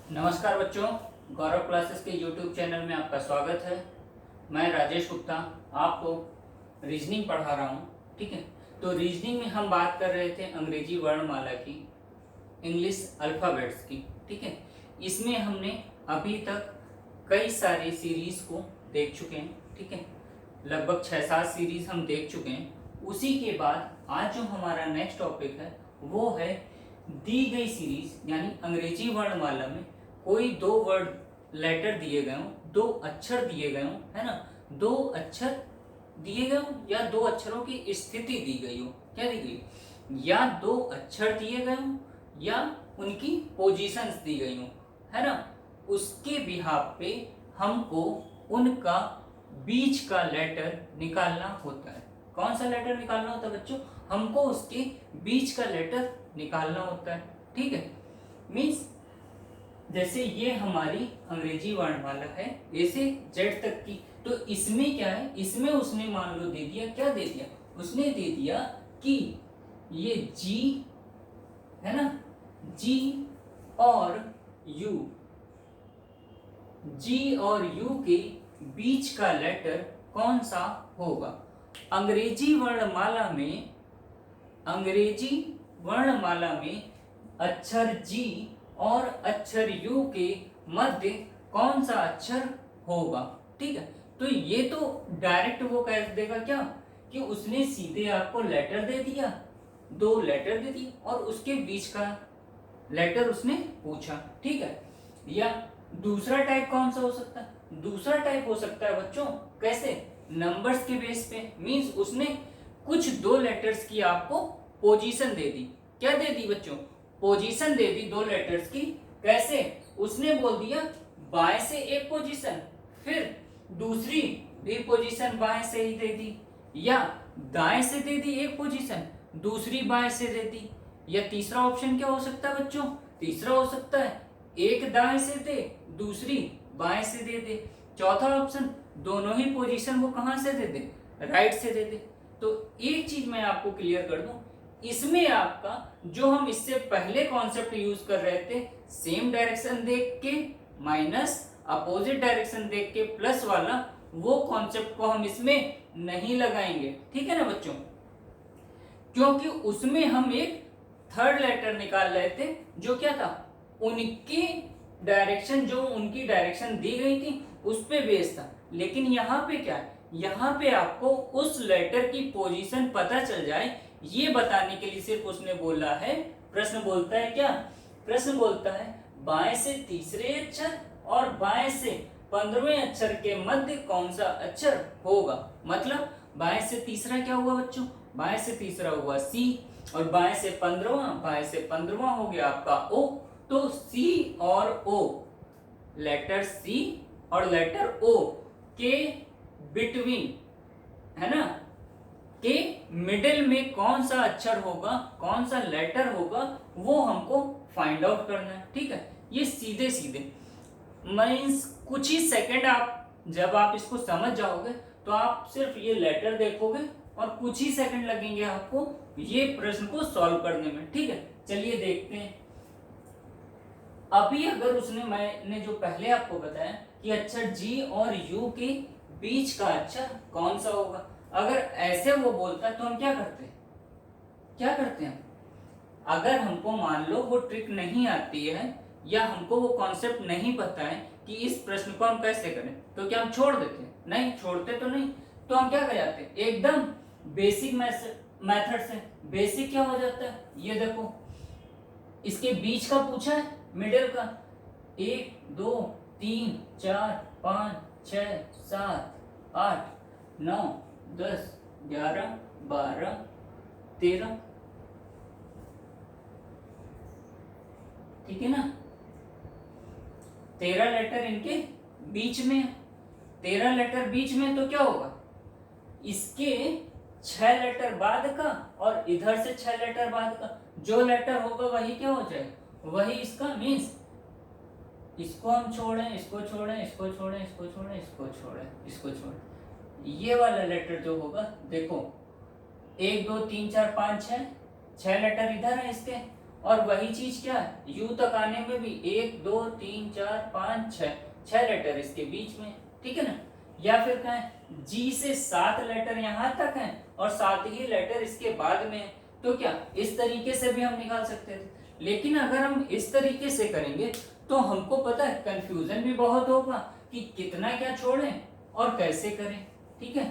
नमस्कार बच्चों, गौरव क्लासेस के यूट्यूब चैनल में आपका स्वागत है। मैं राजेश गुप्ता आपको रीजनिंग पढ़ा रहा हूँ। ठीक है, तो रीजनिंग में हम बात कर रहे थे अंग्रेजी वर्णमाला की, इंग्लिश अल्फ़ाबेट्स की। ठीक है, इसमें हमने अभी तक कई सारी सीरीज़ को देख चुके हैं। ठीक है, लगभग 6-7 सीरीज़ हम देख चुके हैं। उसी के बाद आज जो हमारा नेक्स्ट टॉपिक है वो है दी गई सीरीज, यानी अंग्रेजी वर्णमाला में कोई दो वर्ड लेटर दिए गए हों, दो अक्षर दिए गए हों, है ना, दो अक्षर दिए गए हों या दो अक्षरों की स्थिति दी गई हो। क्या दी गई? या दो अक्षर दिए गए हों या उनकी पोजीशंस दी गई हो, है ना। उसके बिहाफ पे हमको उनका बीच का लेटर निकालना होता है। कौन सा लेटर निकालना होता है बच्चों? हमको उसके बीच का लेटर निकालना होता है। ठीक है, मीन्स जैसे ये हमारी अंग्रेजी वर्णमाला है ए से जेड तक की, तो इसमें क्या है, इसमें उसने मान लो दे दिया, क्या दे दिया उसने, दे दिया कि ये जी है ना, जी और यू, जी और यू के बीच का लेटर कौन सा होगा। अंग्रेजी वर्णमाला में, अंग्रेजी वर्णमाला में अक्षर जी और अक्षर यू के मध्य कौन सा अक्षर होगा। ठीक है, तो ये तो डायरेक्ट वो कह देगा क्या कि उसने सीधे आपको लेटर दे दिया, दो लेटर दे दिए और उसके बीच का लेटर उसने पूछा। ठीक है, या दूसरा टाइप कौन सा हो सकता है? दूसरा टाइप हो सकता है बच्चों, कैसे? नंबर्स के बेस पे, मींस उसने कुछ दो लेटर्स की आपको पोजीशन दे दी। क्या दे दी बच्चों? पोजीशन दे दी दो लेटर्स की। कैसे? उसने बोल दिया बाएं से एक पोजीशन, फिर दूसरी भी पोजीशन बाएं से ही दे दी, या दाएं से दे दी एक पोजीशन, दूसरी बाएं से दे दी। या तीसरा ऑप्शन क्या हो सकता है बच्चों? तीसरा हो सकता है एक दाएं से दे, दूसरी बाएं से दे दे। चौथा ऑप्शन दोनों ही पोजीशन वो कहां से दे दे? राइट से दे दे। तो एक चीज मैं आपको क्लियर कर दूं, इसमें आपका जो हम इससे पहले कॉन्सेप्ट यूज कर रहे थे, सेम डायरेक्शन देख के माइनस, अपोजिट डायरेक्शन देख के प्लस वाला, वो कॉन्सेप्ट को हम इसमें नहीं लगाएंगे। ठीक है ना बच्चों, क्योंकि उसमें हम एक थर्ड लेटर निकाल रहे थे जो क्या था, उनकी डायरेक्शन, जो उनकी डायरेक्शन दी गई थी उस पे बेस था। लेकिन यहाँ पे क्या है, यहाँ पे आपको उस लेटर की पोजीशन पता चल जाए ये बताने के लिए सिर्फ उसने बोला है, प्रश्न बोलता है क्या, प्रश्न बोलता है बाएं से तीसरे अक्षर और बाएं से 15वें अक्षर के मध्य कौन सा अक्षर होगा। मतलब बाएं से तीसरा क्या हुआ बच्चों? बाएं से तीसरा हुआ सी, और बाएं से 15वां, बाएं से 15वां हो गया आपका ओ। तो सी और ओ, लेटर सी और लेटर ओ के बिटवीन, है ना, के मिडिल में कौन सा अक्षर होगा, कौन सा लेटर होगा, वो हमको फाइंड आउट करना है। ठीक है, ये सीधे सीधे मीन्स कुछ ही सेकंड, आप जब आप इसको समझ जाओगे तो आप सिर्फ ये लेटर देखोगे और कुछ ही सेकंड लगेंगे आपको ये प्रश्न को सॉल्व करने में। ठीक है, चलिए देखते हैं। अभी अगर उसने, मैंने जो पहले आपको बताया कि अक्षर जी और यू के बीच का अक्षर कौन सा होगा, अगर ऐसे वो बोलता है तो हम क्या करते हैं, क्या करते हैं? अगर हमको मान लो वो ट्रिक नहीं आती है या हमको वो कॉन्सेप्ट नहीं पता है कि इस प्रश्न को हम कैसे करें, तो क्या हम छोड़ देते हैं? नहीं छोड़ते, तो नहीं, तो हम क्या कर जाते हैं, एकदम बेसिक मेथड से। बेसिक क्या हो जाता है, ये देखो, इसके बीच का पूछा है, मिडिल का, 1 2 3 4 5 6 7 8 9 10 11 12 13, ठीक है ना, 13 लेटर इनके बीच में, 13 लेटर बीच में, तो क्या होगा, इसके 6 लेटर बाद का और इधर से 6 लेटर बाद का जो लेटर होगा वही क्या हो जाएगा, वही इसका मीन्स, इसको हम छोड़ें, इसको छोड़ें, इसको छोड़ें, इसको छोड़ें, इसको छोड़ें, इसको छोड़ें, ये वाला लेटर जो होगा, देखो 1 2 3 4 5 6 लेटर इधर है इसके, और वही चीज क्या है, यू तक आने में भी 1 2 3 4 5 6 लेटर इसके बीच में, ठीक है ना। या फिर कहें जी से 7 लेटर यहाँ तक हैं और 7 ही लेटर इसके बाद में है, तो क्या इस तरीके से भी हम निकाल सकते थे। लेकिन अगर हम इस तरीके से करेंगे तो हमको पता है कंफ्यूजन भी बहुत होगा कि कितना क्या छोड़ें और कैसे करें, ठीक है।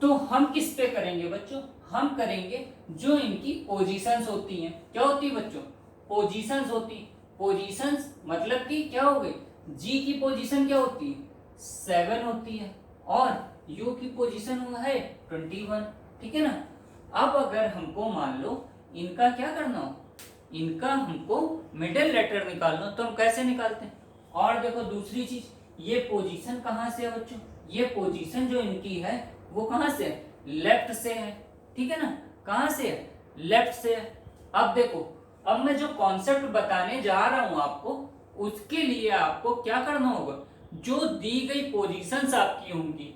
तो हम किस पे करेंगे बच्चों, हम करेंगे जो इनकी पोजीशंस होती हैं। क्या होती है बच्चों, पोजीशंस होती। पोजीशंस मतलब कि क्या हो गई, जी की पोजीशन क्या होती है 7 होती है और यू की पोजीशन है 21, ठीक है ना। अब अगर हमको मान लो इनका क्या करना हो, इनका हमको मिडिल लेटर निकालना तो हम कैसे निकालते हैं। और देखो दूसरी चीज, ये पोजीशन कहाँ से है बच्चों, ये पोजीशन जो इनकी है वो कहाँ से है, लेफ्ट से है, ठीक है ना। कहाँ से है, लेफ्ट से है। अब देखो, अब मैं जो कॉन्सेप्ट बताने जा रहा हूं आपको, उसके लिए आपको क्या करना होगा, जो दी गई पोजीशंस आपकी होंगी,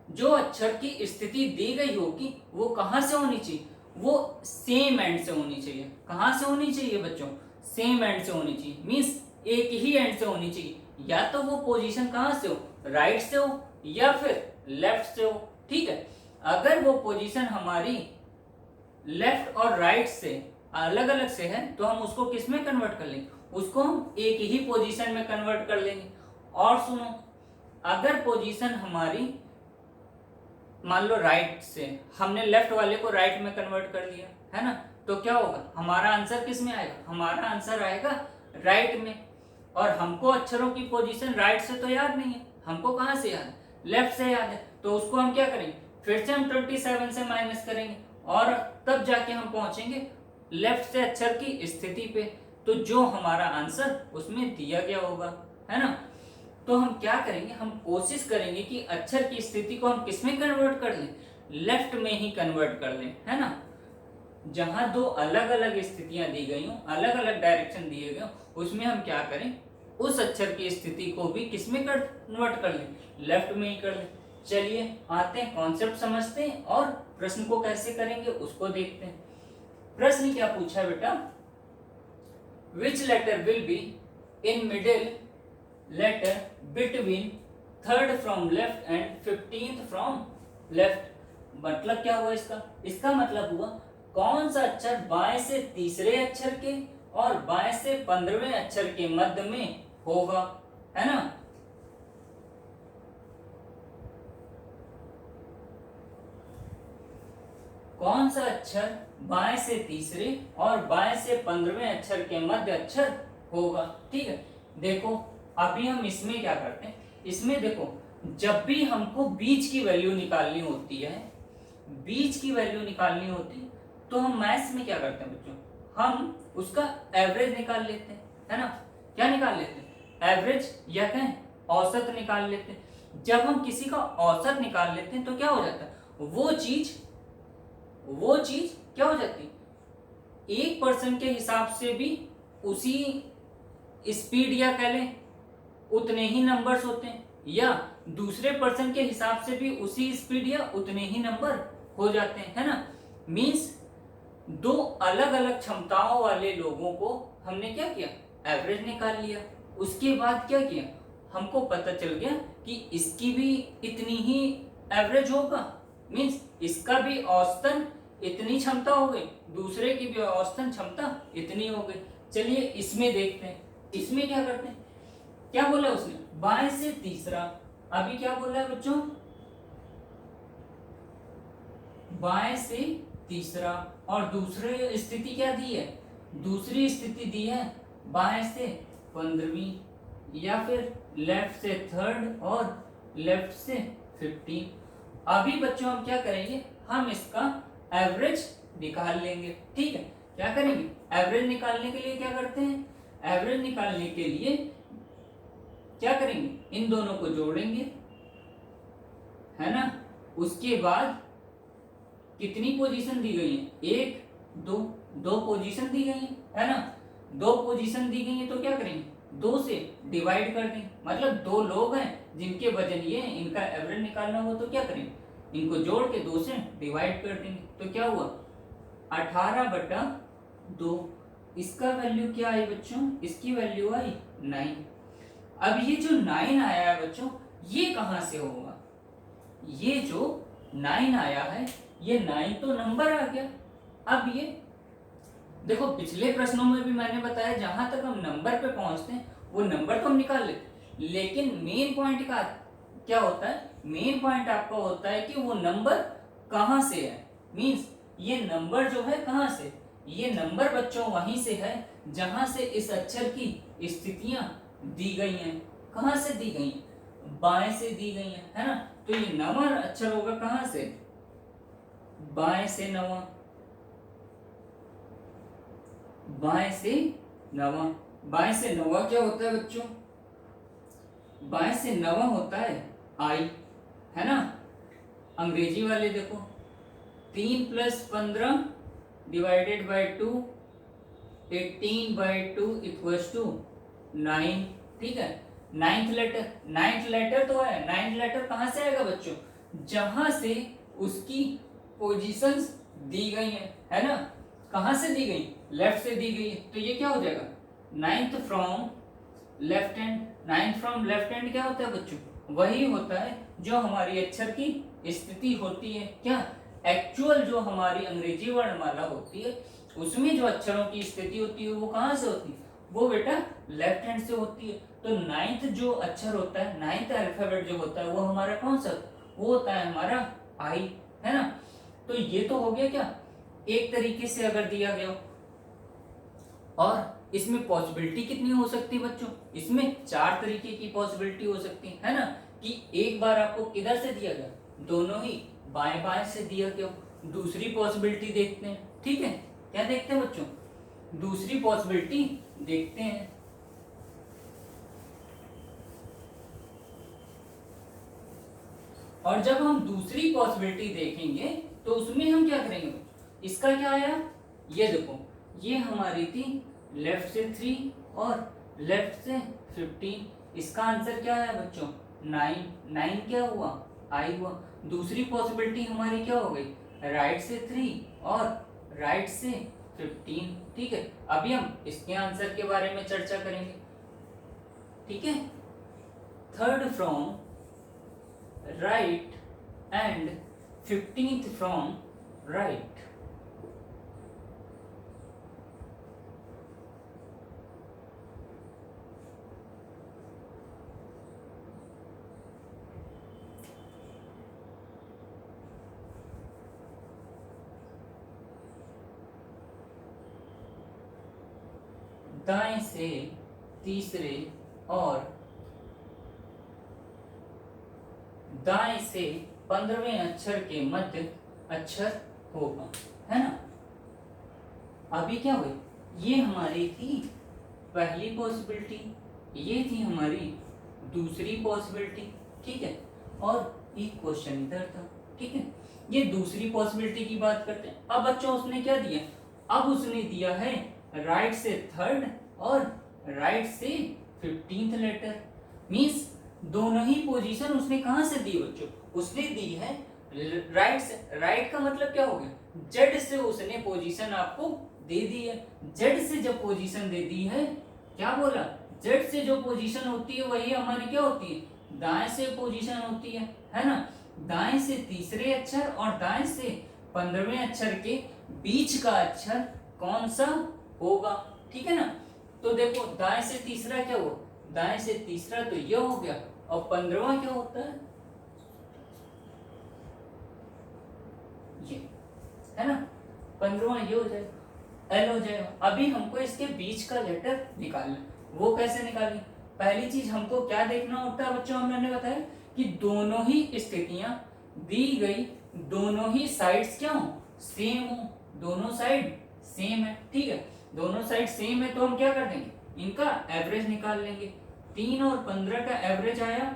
जो अक्षर की स्थिति दी गई होगी वो कहां से होनी चाहिए, वो सेम एंड से होनी चाहिए। कहां से होनी चाहिए बच्चों, सेम एंड से होनी चाहिए, मींस एक ही एंड से होनी चाहिए। या तो वो पोजीशन कहां से हो, राइट से हो या फिर लेफ्ट से हो, ठीक है। अगर वो पोजीशन हमारी लेफ्ट और राइट से अलग अलग से है तो हम उसको किस में कन्वर्ट कर लेंगे, उसको हम एक ही पोजीशन में कन्वर्ट कर लेंगे। और सुनो, अगर पोजीशन हमारी मान लो राइट से, हमने लेफ्ट वाले को राइट में कन्वर्ट कर लिया है ना, तो क्या होगा, हमारा आंसर किस में आएगा, हमारा आंसर आएगा राइट में। और हमको अक्षरों की पोजीशन राइट से तो याद नहीं है, हमको कहां से याद है, लेफ्ट से याद है। तो उसको हम क्या करेंगे, फिर से हम 27 से माइनस करेंगे और तब जाके हम पहुंचेंगे लेफ्ट से अक्षर की स्थिति पे, तो जो हमारा आंसर उसमें दिया गया होगा, है ना। तो हम क्या करेंगे, हम कोशिश करेंगे कि अक्षर की स्थिति को हम किस में कन्वर्ट कर लें, लेफ्ट में ही कन्वर्ट कर लें, है ना। जहां दो अलग अलग स्थितियां दी गई हो, अलग अलग डायरेक्शन दिए गए, उसमें हम क्या करें, उस अक्षर की स्थिति को भी किस में कन्वर्ट कर लें, लेफ्ट में ही कर लें। चलिए आते हैं, कॉन्सेप्ट समझते हैं और प्रश्न को कैसे करेंगे उसको देखते हैं। प्रश्न क्या पूछा है बेटा, which letter will be in middle letter between 3rd from left and 15th from left. मतलब क्या हुआ इसका, इसका मतलब हुआ कौन सा अक्षर बाएं से तीसरे अक्षर के और बाएं से 15वें अक्षर के मध्य में होगा, है ना। कौन सा अक्षर बाएं से तीसरे और बाएं से 15वें अक्षर के मध्य अक्षर होगा, ठीक है। देखो अभी हम इसमें क्या करते हैं, इसमें देखो जब भी हमको बीच की वैल्यू निकालनी होती है, बीच की वैल्यू निकालनी होती है तो हम मैथ्स में क्या करते हैं बच्चों, हम उसका एवरेज निकाल लेते हैं, है ना। क्या निकाल लेते हैं, एवरेज या कहें औसत निकाल लेते हैं। जब हम किसी का औसत निकाल लेते हैं तो क्या हो जाता है, वो चीज क्या हो जाती है, एक पर्सन के हिसाब से भी उसी स्पीड या कह लें उतने ही नंबर्स होते हैं, या दूसरे पर्सन के हिसाब से भी उसी स्पीड या उतने ही नंबर हो जाते हैं, है ना। मींस दो अलग अलग क्षमताओं वाले लोगों को हमने क्या किया, एवरेज निकाल लिया। उसके बाद क्या किया, हमको पता चल गया कि इसकी भी इतनी ही एवरेज होगा, मींस इसका भी औसतन इतनी क्षमता हो गई, दूसरे की भी औसतन क्षमता इतनी हो गई। चलिए इसमें देखते हैं, इसमें क्या करते हैं, क्या बोला उसने, बाएं से तीसरा। अभी क्या बोला है बच्चों, बाएं से तीसरा, और दूसरी स्थिति क्या दी है, दूसरी स्थिति दी है बाएं से 15वीं, या फिर लेफ्ट से 3rd और लेफ्ट से 15। अभी बच्चों हम क्या करेंगे, हम इसका एवरेज निकाल लेंगे, ठीक है। क्या करेंगे, एवरेज निकालने के लिए क्या करते हैं, एवरेज निकालने के लिए क्या करेंगे, इन दोनों को जोड़ेंगे, है ना। उसके बाद कितनी पोजीशन दी गई है, 1 2, 2 पोजीशन दी गई है ना। 2 पोजीशन दी गई है तो क्या करेंगे, 2 से डिवाइड कर देंगे, मतलब 2 लोग हैं जिनके वजन ये है, इनका एवरेज निकालना हो तो क्या करेंगे, इनको जोड़ के 2 से डिवाइड कर देंगे। तो क्या हुआ, 18/2 2। इसका वैल्यू क्या आई बच्चों, इसकी वैल्यू आई 9। अब ये जो 9 आया है बच्चों, ये कहां से होगा, ये जो 9 आया है, ये 9 तो नंबर आ गया। अब ये देखो पिछले प्रश्नों में भी मैंने बताया जहां तक हम नंबर पे पहुंचते हैं वो नंबर तो हम निकाल लेते हैं, लेकिन मेन पॉइंट का क्या होता है, मेन पॉइंट आपका होता है कि वो नंबर कहां से है। मींस ये नंबर जो है कहां से, ये नंबर बच्चों वहीं से है जहां से इस अक्षर की स्थितियां दी गई हैं। कहां से दी गई, बाएं से दी गई हैं, है ना। तो ये 9वां अक्षर होगा कहां से, बाएं से 9वां, बाएं से 9वां। बाएं से 9वां क्या होता है बच्चों, बाएं से 9वां होता है आई, है ना। अंग्रेजी वाले देखो 3 + 15 डिवाइडेड बाय 2, 18/2 इक्वल्स टू 9। ठीक है, नाइन्थ लेटर तो है। नाइन्थ लेटर कहां से आएगा बच्चों, जहां से उसकी पोजीशंस दी गई है ना। कहां से दी गई, लेफ्ट से दी गई है, तो ये क्या हो जाएगा, 9th from left hand. 9th from left hand क्या होता है बच्चों, वही होता है जो हमारी अक्षर की स्थिति होती है। क्या, एक्चुअल जो हमारी अंग्रेजी वर्णमाला होती है उसमें जो अक्षरों की स्थिति होती है वो कहां से होती है, वो बेटा लेफ्ट हैंड से होती है। तो 9th जो अक्षर होता है, 9th अल्फाबेट जो होता है वो हमारा कौन सा, वो होता है हमारा आई, है ना। तो ये तो हो गया क्या, एक तरीके से अगर दिया गया। और इसमें पॉसिबिलिटी कितनी हो सकती है बच्चों, इसमें 4 तरीके की पॉसिबिलिटी हो सकती है ना। कि एक बार आपको किधर से दिया गया, दोनों ही बाएं बाएं से दिया गया। दूसरी पॉसिबिलिटी देखते हैं, ठीक है, क्या देखते हैं बच्चों, दूसरी पॉसिबिलिटी देखते हैं। और जब हम दूसरी पॉसिबिलिटी देखेंगे तो उसमें हम क्या करेंगे, इसका क्या आया, ये देखो, ये हमारी थी लेफ्ट से 3 और लेफ्ट से 15। इसका आंसर क्या है बच्चों, 9। 9 क्या हुआ, आई हुआ। दूसरी पॉसिबिलिटी हमारी क्या हो गई, राइट से 3 और राइट से 15। ठीक है, अभी हम इसके आंसर के बारे में चर्चा करेंगे। ठीक है, 3rd from right and 15th from right. दाएं से तीसरे और दाएं से 15वें अक्षर के मध्य अक्षर होगा, है ना। अभी क्या हुई, ये हमारी थी पहली पॉसिबिलिटी, ये थी हमारी दूसरी पॉसिबिलिटी। ठीक है, और एक क्वेश्चन इधर था। ठीक है, ये दूसरी पॉसिबिलिटी की बात करते हैं। अब बच्चों उसने क्या दिया, अब उसने दिया है राइट से 3rd और राइट से 15th लेटर। मींस दोनों ही पोजीशन उसने कहां से दी बच्चों, उसने दी है राइट से। राइट का मतलब क्या हो गया, जेड से उसने पोजीशन आपको दे दी है। जेड से जब पोजीशन दे दी है, क्या बोला, जेड से जो पोजीशन होती है वही हमारी क्या होती है, दाएं से पोजीशन होती है ना। दाएं से तीसरे अक्षर और दाएं से 15वें अक्षर के बीच का अक्षर कौन सा होगा। ठीक है ना, तो देखो दाएं से तीसरा क्या हुआ, दाएं से तीसरा तो यह हो गया, और 15वां क्या होता है, ये, है ना। 15वां ये हो जाएगा, एल हो जाएगा। अभी हमको इसके बीच का लेटर निकालना, वो कैसे निकालें, पहली चीज हमको क्या देखना होता है बच्चों, हमने बताया कि दोनों ही स्थितियां दी गई, दोनों ही साइड्स क्या हो, सेम हो, दोनों साइड सेम है। ठीक है, दोनों साइड सेम है तो हम क्या कर देंगे, इनका एवरेज निकाल लेंगे। 3 और 15 का एवरेज आया,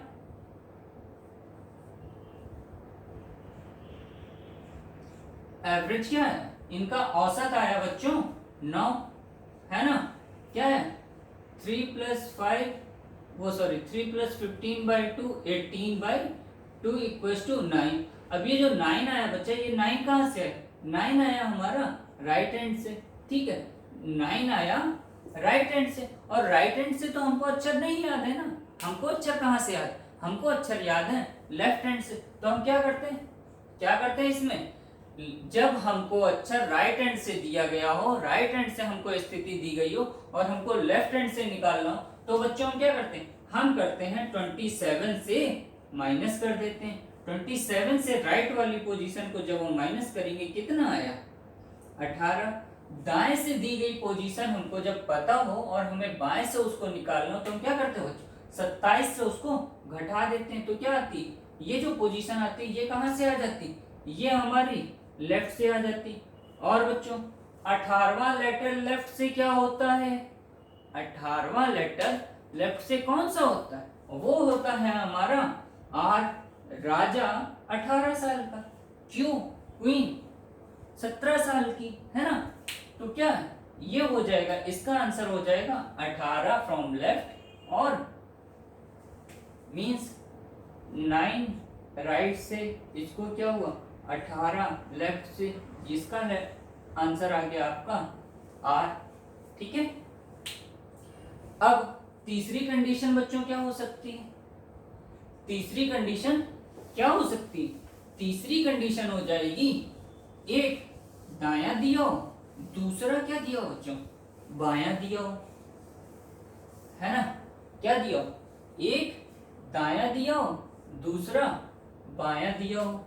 एवरेज क्या है, इनका औसत आया बच्चों 9, है ना। क्या है, 3 + 5 वो सॉरी 3 + 15/2 18/2 इक्वल्स टू 9। अब ये जो 9 आया बच्चा, ये 9 कहां से है, 9 आया हमारा राइट हैंड से। ठीक है, 9 आया राइट हैंड से, और राइट हैंड से तो हमको अक्षर नहीं याद है ना, हमको अक्षर कहाँ से याद, हमको अक्षर याद है लेफ्ट हैंड से। तो हम क्या करते हैं इसमें, जब हमको अक्षर राइट हैंड से दिया गया हो, राइट हैंड से हमको स्थिति दी गई हो और हमको लेफ्ट हैंड से निकालना हो, तो बच्चों हम क्या करते हैं, हम करते हैं 27 से माइनस कर देते हैं। 27 से राइट वाली पोजीशन को जब हम माइनस करेंगे कितना आया 18। दाएं से दी गई पोजीशन हमको जब पता हो और हमें बाएं से उसको निकालना हो तो हम क्या करते हो, 27 से उसको घटा देते हैं। तो क्या आती, ये जो पोजीशन आती ये कहां से आ जाती, ये हमारी लेफ्ट से आ जाती। और बच्चों 18वां लेटर लेफ्ट से क्या होता है, 18वां लेटर लेफ्ट से कौन सा होता है, वो होता है हमारा आर। राजा 18 साल का, क्यों, क्वीन 17 साल की, है ना। तो क्या ये हो जाएगा, इसका आंसर हो जाएगा 18 फ्रॉम लेफ्ट, और मींस 9 राइट से, इसको क्या हुआ 18 लेफ्ट से, जिसका आंसर आ गया आपका आर। ठीक है। अब तीसरी कंडीशन बच्चों क्या हो सकती है, तीसरी कंडीशन क्या हो सकती है, तीसरी कंडीशन हो जाएगी, एक दायां दिया हो, दूसरा क्या दिया हो बच्चों, बायां दिया हो, है ना। क्या दिया हो, एक दायां दिया हो, दूसरा बायां दिया हो।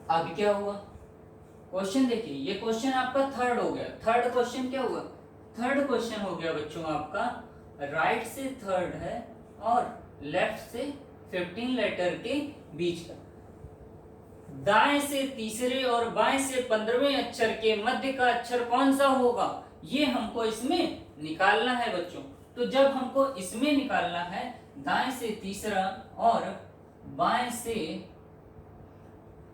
अब क्या हुआ, क्वेश्चन देखिए, ये क्वेश्चन आपका थर्ड हो गया। थर्ड क्वेश्चन क्या हुआ, थर्ड क्वेश्चन हो गया बच्चों आपका, राइट से थर्ड है और लेफ्ट से 15 लेटर के बीच का, दाएं से तीसरे और बाएं से 15वें अक्षर के मध्य का अक्षर कौन सा होगा, ये हमको इसमें निकालना है बच्चों। तो जब हमको इसमें निकालना है, दाएं से तीसरा और बाएं से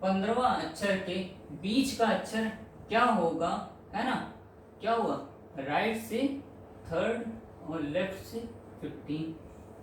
15वां अक्षर के बीच का अक्षर क्या होगा, है ना। क्या हुआ, राइट से थर्ड और लेफ्ट से 15।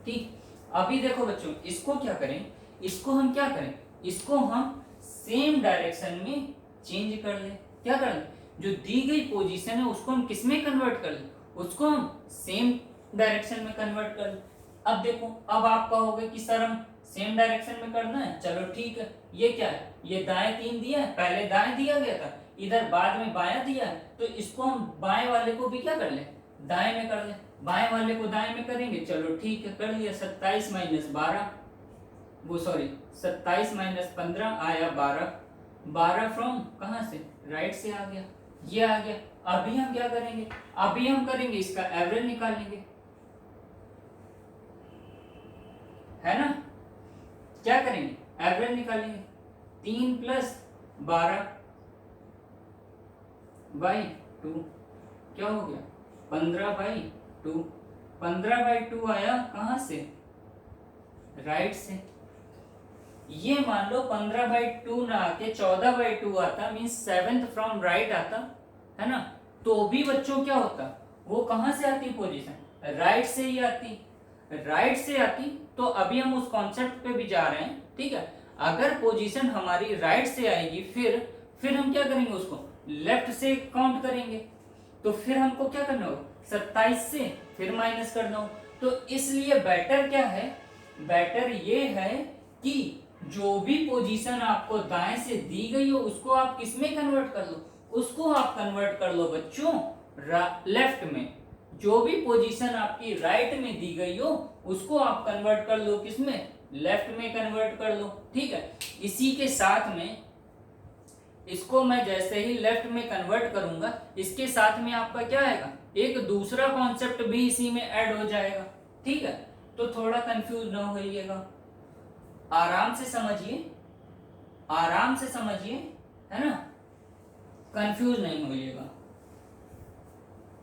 ठीक, अभी देखो बच्चों, इसको क्या करें, इसको हम क्या करें, इसको हम सेम डायरेक्शन में चेंज कर ले। क्या कर ले, जो दी गई पोजीशन है उसको हम किस में कन्वर्ट कर ले, उसको हम सेम डायरेक्शन में कन्वर्ट कर ले। अब देखो, अब आप कहोगे कि सर हम सेम डायरेक्शन में करना है, चलो ठीक है। ये क्या है, ये दाएं 3 दिया है, पहले दाएं दिया गया था, इधर बाद में बायां दिया है, तो इसको हम बाएं वाले को भी क्या कर ले, दाएं में कर ले, बाएं वाले को दाएं में करेंगे, चलो ठीक है, कर लिया। 27 माइनस 12, वो सॉरी 27 माइनस 15 आया 12, 12 फ्रॉम कहां से, राइट से आ गया, ये आ गया। अभी हम क्या करेंगे, अभी हम करेंगे इसका एवरेज निकालेंगे, है ना। क्या करेंगे, एवरेज निकालेंगे, 3 प्लस 12 बाई 2 क्या हो गया, 15 बाई 2। 15 बाई 2 आया कहां से, राइट से। ये मान लो 15 बाई 2 ना आके 14 बाई 2 आता, मीन्स 7th फ्रॉम राइट आता, है ना। तो भी बच्चों क्या होता, वो कहां से आती पोजीशन, राइट से ही आती, राइट से आती। तो अभी हम उस कॉन्सेप्ट पे भी जा रहे हैं, ठीक है। अगर पोजीशन हमारी राइट से आएगी, फिर हम क्या करेंगे, उसको लेफ्ट से काउंट करेंगे। तो फिर हमको क्या करना होगा, 27 से फिर माइनस करना हो। तो इसलिए बेटर क्या है, बेटर ये है कि जो भी पोजीशन आपको दाएं से दी गई हो उसको आप किस में कन्वर्ट कर लो, उसको आप कन्वर्ट कर लो बच्चों लेफ्ट में। जो भी पोजीशन आपकी राइट में दी गई हो उसको आप कन्वर्ट कर लो किसमें, लेफ्ट में कन्वर्ट कर लो, ठीक है। इसी के साथ में इसको मैं जैसे ही लेफ्ट में कन्वर्ट करूंगा, इसके साथ में आपका क्या आएगा, एक दूसरा कॉन्सेप्ट भी इसी में ऐड हो जाएगा, ठीक है। तो थोड़ा कंफ्यूज ना होइएगा, आराम से समझिए, आराम से समझिए, है ना, कंफ्यूज नहीं होइएगा।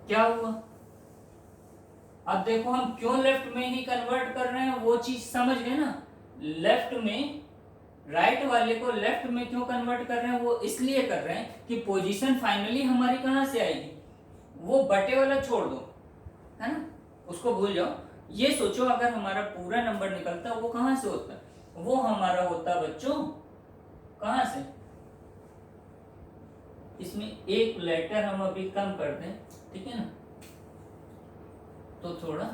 क्या हुआ, अब देखो हम क्यों लेफ्ट में ही कन्वर्ट कर रहे हैं वो चीज समझ गए ना। लेफ्ट में राइट वाले को लेफ्ट में क्यों कन्वर्ट कर रहे हैं, वो इसलिए कर रहे हैं कि पोजीशन फाइनली हमारी कहां से आएगी, वो बटे वाला छोड़ दो, है ना, उसको भूल जाओ। ये सोचो अगर हमारा पूरा नंबर निकलता वो कहां से होता, वो हमारा होता बच्चों कहां से, इसमें एक लेटर हम अभी कम कर दें, ठीक है ना, तो थोड़ा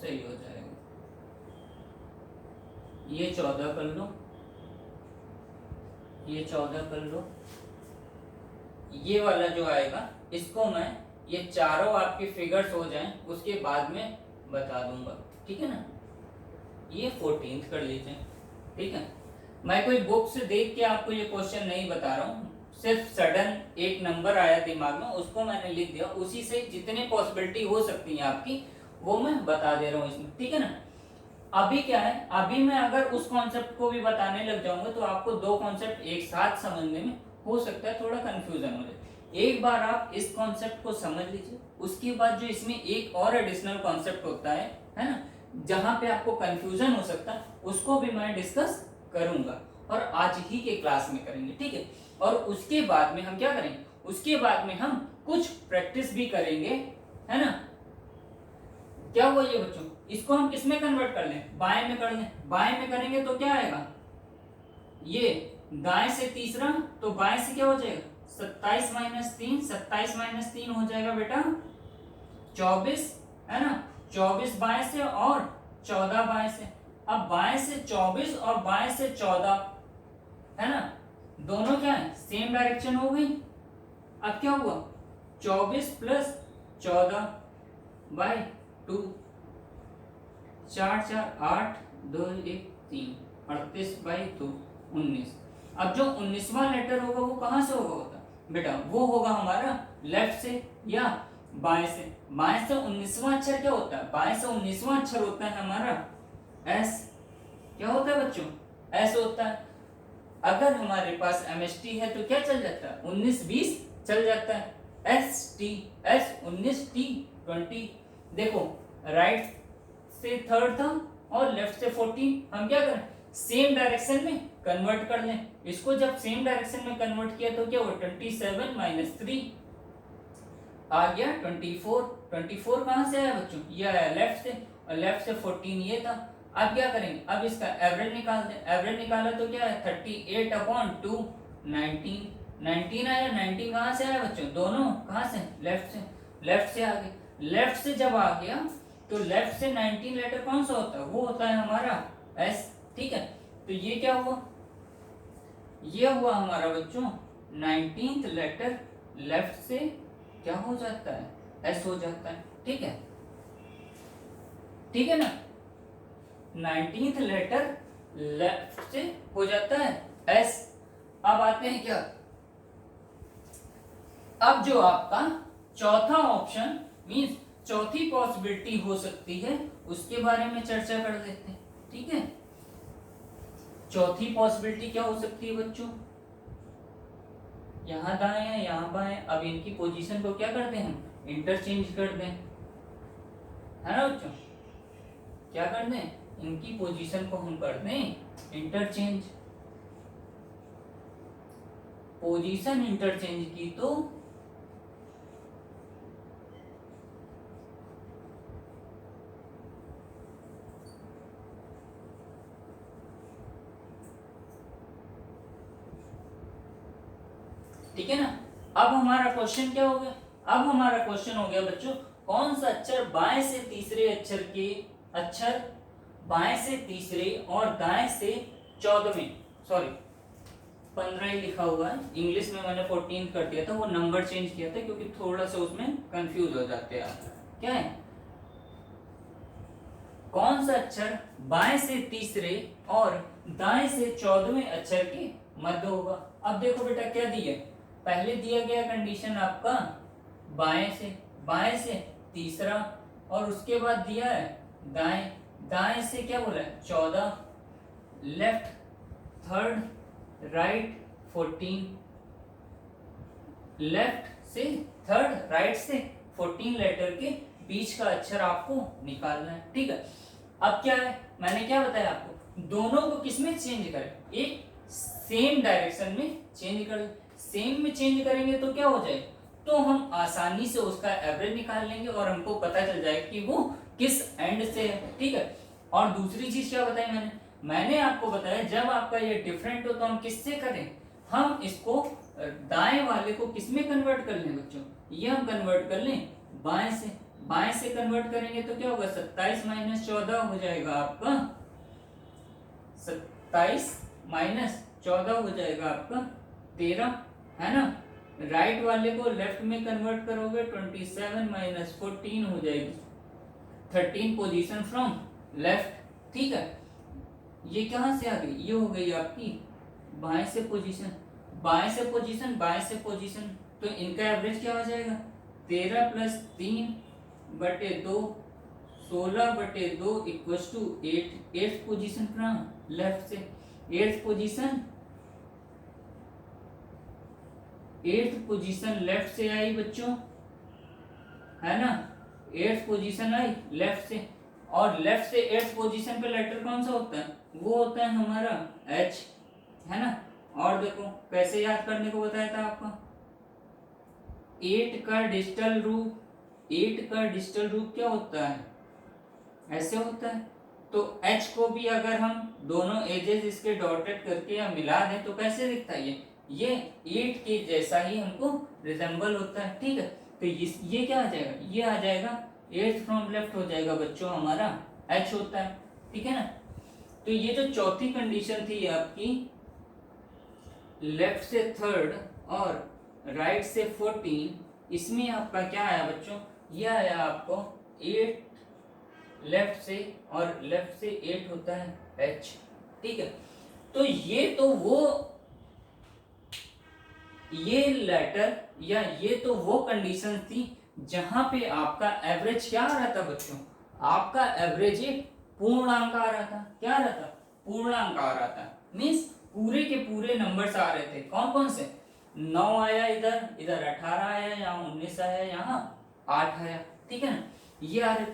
सही हो जाएगा। ये 14 कर लो, ये 14 कर लो, ये वाला जो आएगा इसको मैं, ये चारों आपके फिगर्स हो जाएं उसके बाद में बता दूंगा, ठीक है ना। ये 14 कर लीजिए, ठीक है। मैं कोई बुक से देख के आपको ये क्वेश्चन नहीं बता रहा हूँ, सिर्फ सडन एक नंबर आया दिमाग में, उसको मैंने लिख दिया, उसी से जितनी पॉसिबिलिटी हो सकती है आपकी वो मैं बता दे रहा हूँ इसमें, ठीक है ना। अभी क्या है, अभी मैं अगर उस कॉन्सेप्ट को भी बताने लग जाऊंगा तो आपको दो कॉन्सेप्ट एक साथ समझने में हो सकता है थोड़ा कंफ्यूजन हो जाए। एक बार आप इस कॉन्सेप्ट को समझ लीजिए, उसके बाद जो इसमें एक और एडिशनल कॉन्सेप्ट होता है ना, जहां पे आपको कंफ्यूजन हो सकता है, उसको भी मैं डिस्कस करूंगा और आज ही के क्लास में करेंगे, ठीक है। और उसके बाद में हम क्या करेंगे, उसके बाद में हम कुछ प्रैक्टिस भी करेंगे, है ना। क्या हुआ ये बच्चों, इसको हम किस में कन्वर्ट कर लें, बाएं में कर लें। बाएं में करेंगे तो क्या आएगा, ये दाएं से तीसरा, तो बाएं से क्या हो जाएगा 27 माइनस 3, 27 माइनस 3 हो जाएगा बेटा 24, है ना। 24 बाएं से और 14 बाएं से। अब बाएं से 24 और बाएं से 14, है ना, दोनों क्या है सेम डायरेक्शन हो गई। अब क्या हुआ 24 प्लस 14 बाई 2, 4 4 8 2 1 3, 38 बाई 2 19। अब जो 19वां लेटर होगा वो कहां से होगा बेटा, वो होगा हमारा लेफ्ट से या बाएं से। बाएं से 19वां अक्षर क्या होता है, बाएं से 19वां अक्षर होता है हमारा एस। क्या होता है बच्चों, एस होता है। अगर हमारे पास एमएसटी है तो क्या चल जाता है 19 20 चल जाता है, एस टी एस 19 टी 20। देखो राइट से थर्ड था और लेफ्ट से 14, हम क्या करें सेम डायरेक्शन में कन्वर्ट कर लें। इसको जब सेम डायरेक्शन में कन्वर्ट किया तो क्या हुआ 27 माइनस 3 आ गया 24। 24 कहां से आया बच्चों, ये आया लेफ्ट से, और लेफ्ट से 14 ये था। अब क्या करेंगे, अब इसका एवरेज निकाल दें। एवरेज निकाला तो क्या है 38/2 19। 19 आया, 19 कहां से आया बच्चों, दोनों कहां से लेफ्ट से, लेफ्ट से आ गए। लेफ्ट से जब आ गया तो लेफ्ट से 19 लेटर कौन सा होता है, वो होता है हमारा एस, ठीक है। तो ये क्या हुआ, ये हुआ हमारा बच्चों 19th लेटर लेफ्ट से क्या हो जाता है, एस हो जाता है, ठीक है, ठीक है ना। 19th लेटर लेफ्ट से हो जाता है एस। अब आते हैं क्या, अब जो आपका चौथा ऑप्शन मींस चौथी पॉसिबिलिटी हो सकती है उसके बारे में चर्चा कर लेते हैं, ठीक है। चौथी पॉसिबिलिटी क्या हो सकती है बच्चों, यहां दाएं है यहां बाएं, अब इनकी पोजीशन को क्या कर दें हम इंटरचेंज कर दें, है ना बच्चों, क्या कर दें इनकी पोजीशन को हम कर दें इंटरचेंज। पोजीशन इंटरचेंज की तो ठीक है ना। अब हमारा क्वेश्चन क्या हो गया, अब हमारा क्वेश्चन हो गया बच्चों कौन सा अक्षर बाएं से तीसरे अक्षर के अक्षर, बाएं से तीसरे और दाएं से 14वें, सॉरी 15 ही लिखा हुआ है, इंग्लिश में मैंने 14 कर दिया था, वो नंबर चेंज किया था क्योंकि थोड़ा सा उसमें कंफ्यूज हो जाते हैं। क्या है कौन सा अक्षर बाएं से तीसरे और दाएं से 14वें अक्षर के मध्य होगा। अब देखो बेटा क्या दिया, पहले दिया गया कंडीशन आपका बाएं से तीसरा, और उसके बाद दिया है दाएं, दाएं से क्या बोला है 14, लेफ्ट थर्ड, राइट 14, लेफ्ट से थर्ड राइट से 14 लेटर के बीच का अक्षर आपको निकालना है, ठीक है। अब क्या है मैंने क्या बताया आपको, दोनों को किसमें चेंज करें, एक सेम डायरेक्शन में चेंज कर, सेम में चेंज करेंगे तो क्या हो जाए, तो हम आसानी से उसका एवरेज निकाल लेंगे और हमको पता चल जाएगा कि वो किस एंड से है, ठीक है। और दूसरी चीज क्या बताई मैंने आपको बताया जब आपका ये डिफरेंट हो तो हम किससे करें, हम इसको दाएं वाले को किसमें कन्वर्ट कर लें बच्चों, ये हम कन्वर्ट कर लें बाएं से कन्वर्ट करेंगे तो क्या होगा, 27 माइनस 14 हो जाएगा आपका, 27 माइनस 14 हो जाएगा आपका 13, है ना। राइट वाले को लेफ्ट में कन्वर्ट करोगे 27 माइनस 14 हो जाएगी 13 पोजीशन फ्रॉम लेफ्ट, ठीक है। ये कहां से आ गई, ये हो गई आपकी बाएं से पोजीशन, बाएं से पोजीशन, तो इनका एवरेज क्या हो जाएगा, 13 प्लस 3 बटे 2 16 बटे 2 equals to 8, 8th position from left से, 8th पोजीशन लेफ्ट से आई बच्चों, है ना, 8th पोजीशन आई लेफ्ट से, और लेफ्ट से 8th पोजीशन पे लेटर कौन सा होता है, वो होता है हमारा H, है ना। और देखो कैसे याद करने को बताया था आपको, 8 का डिजिटल रूप क्या होता है, ऐसे होता है। तो H को भी अगर हम दोनों एजेस इसके डॉटेड करके या मिला दें तो कैसे दिखता है, ये 8 के जैसा ही हमको रिजेंबल होता है, ठीक है। तो ये क्या आ जाएगा, ये आ जाएगा 8 फ्रॉम लेफ्ट हो जाएगा बच्चों हमारा H होता है, ठीक है ना। तो ये जो चौथी कंडीशन थी आपकी, लेफ्ट से 3rd और राइट से 14, इसमें आपका क्या आया बच्चों, ये आया आपको 8 लेफ्ट से, और लेफ्ट से 8 होता है H, ठीक है। तो ये लेटर या ये तो वो कंडीशन थी जहां पे आपका एवरेज क्या आ रहा था बच्चों, आपका एवरेज एक पूर्णांक आ रहा था, क्या आ रहा था, पूर्णांक आ रहा था, मींस पूरे के पूरे नंबर्स आ रहे थे, कौन कौन से, 9 आया इधर 18 आया, यहाँ 19 आया, यहाँ 8 आया, ठीक है ना, ये आ रहे।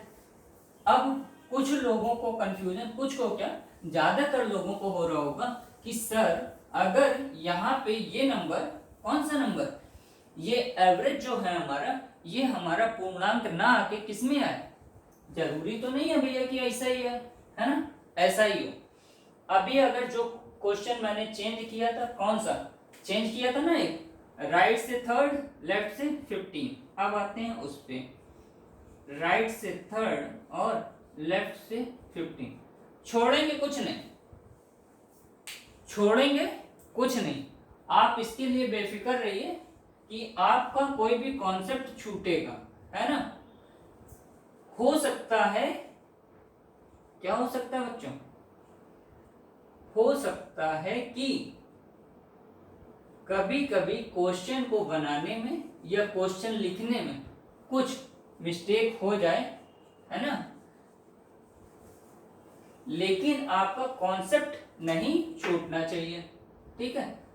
अब कुछ लोगों को कंफ्यूजन, कुछ को क्या, ज्यादातर लोगों को हो रहा होगा कि सर अगर यहाँ पे ये नंबर, कौन सा नंबर, ये एवरेज जो है हमारा, ये हमारा पूर्णांक ना आके किस में आए, जरूरी तो नहीं है भैया कि ऐसा ही है ना, ऐसा ही हो। अभी अगर जो क्वेश्चन मैंने चेंज किया था, कौन सा चेंज किया था ना, एक राइट से 3rd लेफ्ट से 15, अब आते हैं उस पे, राइट से 3rd और लेफ्ट से 15, छोड़ेंगे कुछ नहीं, आप इसके लिए बेफिक्र रहिए कि आपका कोई भी कॉन्सेप्ट छूटेगा, है ना। हो सकता है, क्या हो सकता है बच्चों, हो सकता है कि कभी कभी क्वेश्चन को बनाने में या क्वेश्चन लिखने में कुछ मिस्टेक हो जाए, है ना, लेकिन आपका कॉन्सेप्ट नहीं छूटना चाहिए, ठीक है।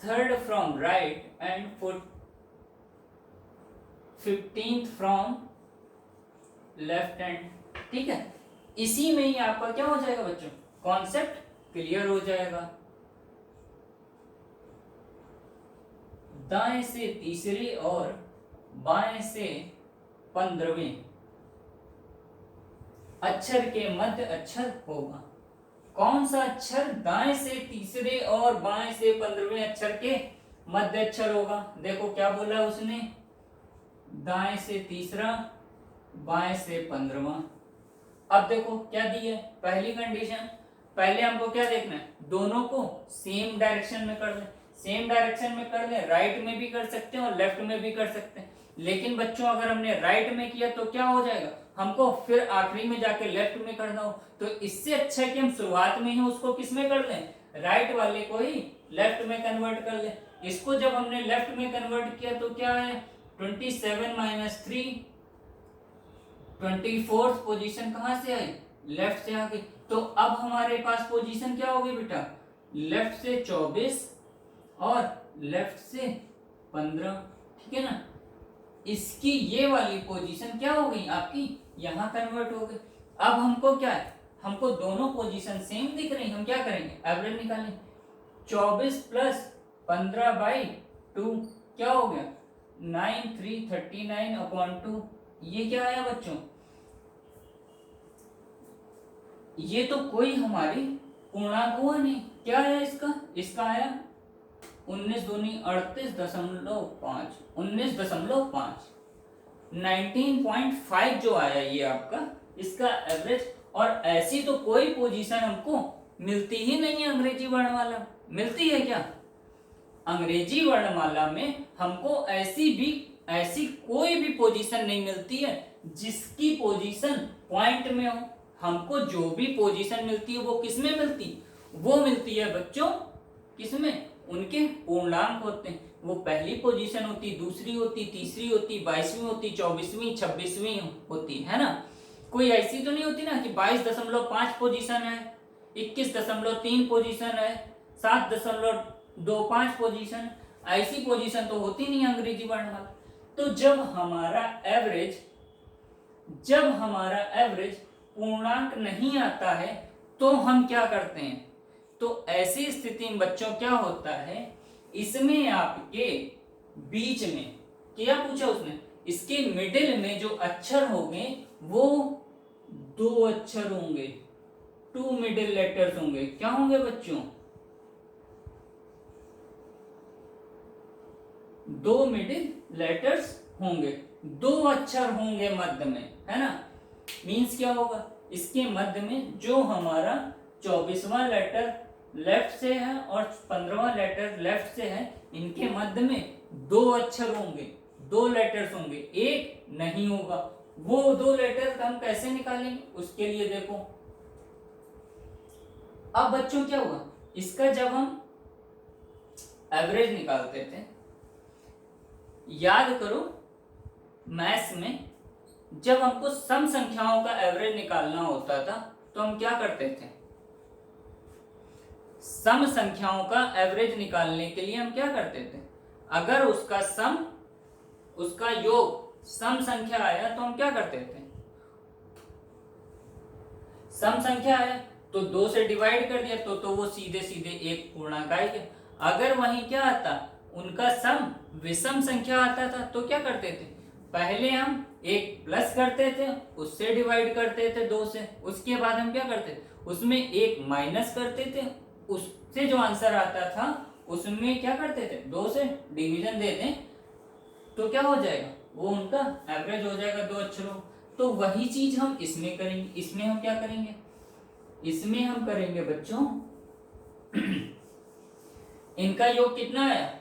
3rd from right and 15th from left hand, ठीक है। इसी में ही आपका क्या हो जाएगा बच्चों, कॉन्सेप्ट क्लियर हो जाएगा। दाएं से तीसरे और बाएं से 15वें अक्षर के मध्य अक्षर होगा, कौन सा अक्षर दाएं से तीसरे और बाएं से 15वें अक्षर के मध्य अक्षर होगा, देखो क्या बोला उसने, दाएं से तीसरा बाएं से 15वां। अब देखो क्या दी है पहली कंडीशन, पहले हमको क्या देखना है, दोनों को सेम डायरेक्शन में कर ले, राइट में भी कर सकते हैं और लेफ्ट में भी कर सकते हैं, लेकिन बच्चों अगर हमने राइट में किया तो क्या हो जाएगा, हमको फिर आखिरी में जाके लेफ्ट में करना हो, तो इससे अच्छा है कि हम शुरुआत में ही उसको किस में कर लें, राइट वाले को ही लेफ्ट में कन्वर्ट कर ले। इसको जब हमने लेफ्ट में कन्वर्ट किया तो क्या है, 27 माइनस 3, 24th पोजीशन कहां से आई, लेफ्ट से आ गई। तो अब हमारे पास पोजीशन क्या होगी बेटा, लेफ्ट से 24 और लेफ्ट से 15, ठीक है ना। इसकी ये वाली पोजीशन क्या हो गई आपकी, यहां कन्वर्ट हो गई। अब हमको क्या है, हमको दोनों पोजीशन सेम दिख रही, हम क्या करेंगे, एवरेज निकालेंगे। 24 प्लस 15/2 क्या हो गया, 9339/2। ये क्या आया बच्चों, ये तो कोई हमारी पूर्णांक हुआ नहीं, क्या आया इसका, इसका आया 19 दूनी 38.5, 19.5, 19.5 जो आया ये आपका इसका एवरेज। और ऐसी तो कोई पोजीशन हमको मिलती ही नहीं है अंग्रेजी वर्णमाला, मिलती है क्या, अंग्रेजी वर्णमाला में हमको ऐसी कोई भी पोजीशन नहीं मिलती है जिसकी पोजीशन पॉइंट में हो। हमको जो भी पोजीशन मिलती है वो किसमें मिलती, वो मिलती है बच्चों किसमें, उनके पूर्णांक होते हैं। वो पहली पोजीशन होती, दूसरी होती, तीसरी होती, 22वीं होती, 24वीं, 26वीं होती है ना। कोई ऐसी तो नहीं होती ना कि 22.5 पोजीशन है, 21.3 पोजीशन है, 7.25 पोजीशन, ऐसी पोजीशन तो होती नहीं अंग्रेजी वर्णमाला। तो जब हमारा एवरेज पूर्णांक नहीं आता है तो हम क्या करते हैं, तो ऐसी स्थिति में बच्चों क्या होता है, इसमें आपके बीच में क्या पूछा उसने, इसके मिडिल में जो अक्षर होंगे वो 2 अक्षर होंगे, 2 मिडिल लेटर्स होंगे। क्या होंगे बच्चों, 2 मिडिल लेटर्स होंगे, 2 अक्षर होंगे मध्य में, है ना। मींस क्या होगा, इसके मध्य में जो हमारा 24वां लेटर लेफ्ट से है और 15वां लेटर लेफ्ट से है, इनके मध्य में 2 अक्षर होंगे, 2 लेटर्स होंगे, एक नहीं होगा। वो 2 लेटर हम कैसे निकालेंगे, उसके लिए देखो अब बच्चों क्या हुआ, इसका जब हम एवरेज निकालते थे, याद करो मैथ्स में जब हमको सम संख्याओं का एवरेज निकालना होता था तो हम क्या करते थे, सम संख्याओं का एवरेज निकालने के लिए हम क्या करते थे, अगर उसका सम, उसका योग सम संख्या आया तो हम क्या करते थे, सम संख्या आया तो 2 से डिवाइड कर दिया तो वो सीधे सीधे एक पूर्णांक आएगा। अगर वहीं क्या आता, उनका सम विषम संख्या आता था तो क्या करते थे, पहले हम एक प्लस करते थे, उससे डिवाइड करते थे 2 से, उसके बाद हम क्या करते थे, उसमें एक माइनस करते थे, उससे जो आंसर आता था उसमें क्या करते थे, 2 से डिवीजन दे दें तो क्या हो जाएगा, वो उनका एवरेज हो जाएगा 2 अक्षरों। तो वही चीज हम इसमें करेंगे, इसमें हम क्या करेंगे, इसमें हम करेंगे बच्चों इनका योग कितना आया,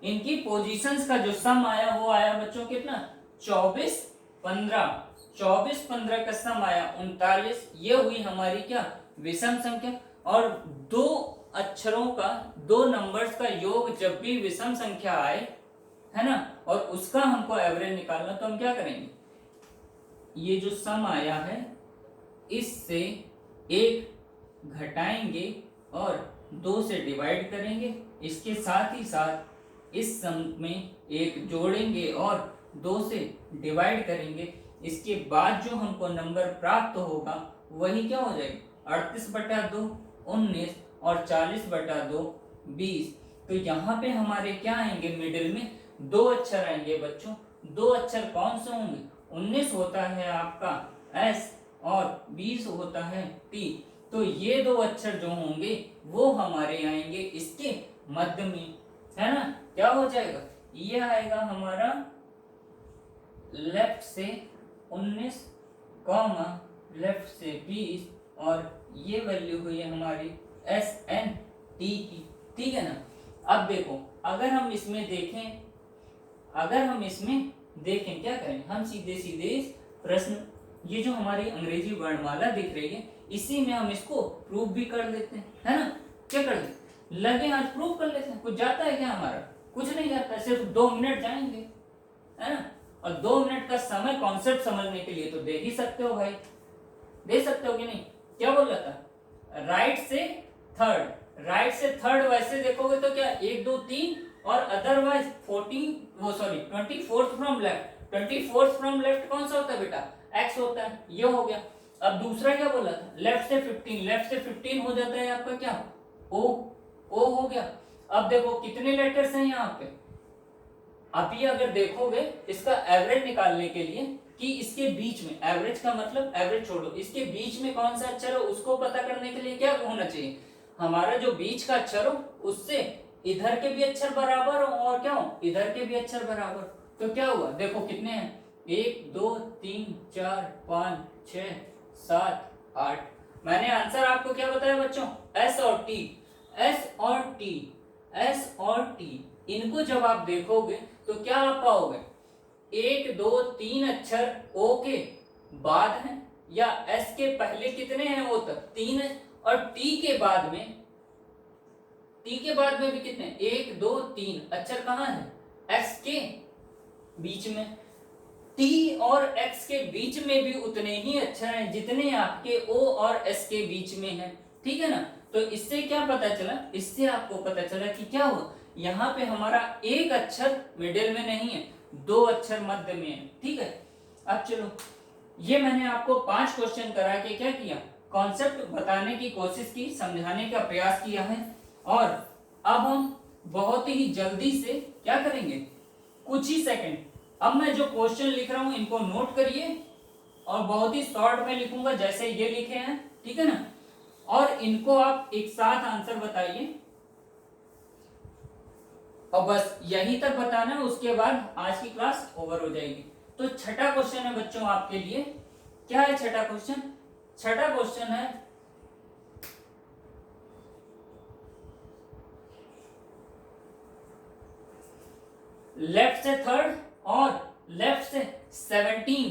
इनकी पोजीशंस का जो सम आया वो आया बच्चों कितना, 24-15 का सम आया 39। ये हुई हमारी क्या, विषम संख्या। और 2 अक्षरों का, 2 नंबर्स का योग जब भी विषम संख्या आए, है ना, और उसका हमको एवरेज निकालना, तो हम क्या करेंगे, ये जो सम आया है इससे 1 घटाएंगे और 2 से डिवाइड करेंगे, इसके साथ ही साथ इस सम में 1 जोड़ेंगे और 2 से डिवाइड करेंगे। इसके बाद जो हमको नंबर प्राप्त होगा वही क्या हो जाएगा, 38/2 19 और 40/2 20। तो यहाँ पे हमारे क्या आएंगे, मिडिल में 2 अक्षर आएंगे बच्चों। 2 अक्षर कौन से होंगे, 19 होता है आपका एस और 20 होता है टी। तो ये 2 अक्षर जो होंगे वो हमारे आएंगे इसके मध्य में, है ना। क्या हो जाएगा, ये आएगा हमारा लेफ्ट से 19 लेफ्ट से 20 और ये वैल्यू हुई है हमारी एस एन टी की, ठीक है ना। अब देखो अगर हम इसमें देखें क्या करें, हम सीधे प्रश्न, ये जो हमारी अंग्रेजी वर्णमाला दिख रही है इसी में हम इसको प्रूफ भी कर लेते हैं, है ना। क्या कर लेते, लगे आज प्रूफ कर लेते हैं। कुछ जाता है क्या हमारा, कुछ नहीं जाता है, सिर्फ 2 मिनट जाएंगे, है ना। और 2 मिनट का समय कॉन्सेप्ट समझने के लिए तो दे ही सकते हो भाई, दे सकते हो कि नहीं। क्या बोल रहा था, राइट से थर्ड वैसे देखोगे तो क्या 1 2 3 और otherwise 24th from left. 24th from left कौन सा होता है बेटा, एक्स होता है, ये हो गया। अब दूसरा क्या बोला था, लेफ्ट से 15, लेफ्ट से 15 हो जाता है आपका क्या, ओ, ओ हो गया। अब देखो कितने लेटर्स हैं यहाँ पे, अभी अगर देखोगे इसका एवरेज निकालने के लिए कि इसके बीच में, एवरेज का मतलब एवरेज छोड़ो, इसके बीच में कौन सा अक्षर हो उसको पता करने के लिए क्या होना चाहिए, हमारा जो बीच का अक्षर हो उससे इधर के भी अक्षर बराबर हो और क्या हो, इधर के भी अक्षर बराबर। तो क्या हुआ, देखो कितने हैं, 1 2 3 4 5 6 7 8। मैंने आंसर आपको क्या बताया बच्चों, एस और टी, एस और टी, एस और टी, इनको जब आप देखोगे तो क्या आप पाओगे, 1 2 3 अक्षर ओ के बाद हैं या एस के पहले कितने हैं ओ तक 3 है, और टी के बाद में, टी के बाद में भी कितने, 1 2 3 अक्षर कहाँ है, एक्स के बीच में। टी और एक्स के बीच में भी उतने ही अक्षर हैं जितने आपके ओ और एस के बीच में हैं, ठीक है ना। तो इससे क्या पता चला, इससे आपको पता चला कि क्या हुआ, यहाँ पे हमारा एक अक्षर मिडिल में नहीं है, 2 अक्षर मध्य में है, ठीक है। अब चलो, ये मैंने आपको 5 क्वेश्चन करा के क्या किया, कॉन्सेप्ट बताने की कोशिश की, समझाने का प्रयास किया है। और अब हम बहुत ही जल्दी से क्या करेंगे, कुछ ही सेकंड, अब मैं जो क्वेश्चन लिख रहा हूं इनको नोट करिए और बहुत ही शॉर्ट में लिखूंगा जैसे ये लिखे हैं, ठीक है ना, और इनको आप एक साथ आंसर बताइए और बस यहीं तक बताना है, उसके बाद आज की क्लास ओवर हो जाएगी। तो छठा क्वेश्चन है बच्चों आपके लिए, क्या है छठा क्वेश्चन, छठा क्वेश्चन है लेफ्ट से थर्ड और लेफ्ट से 17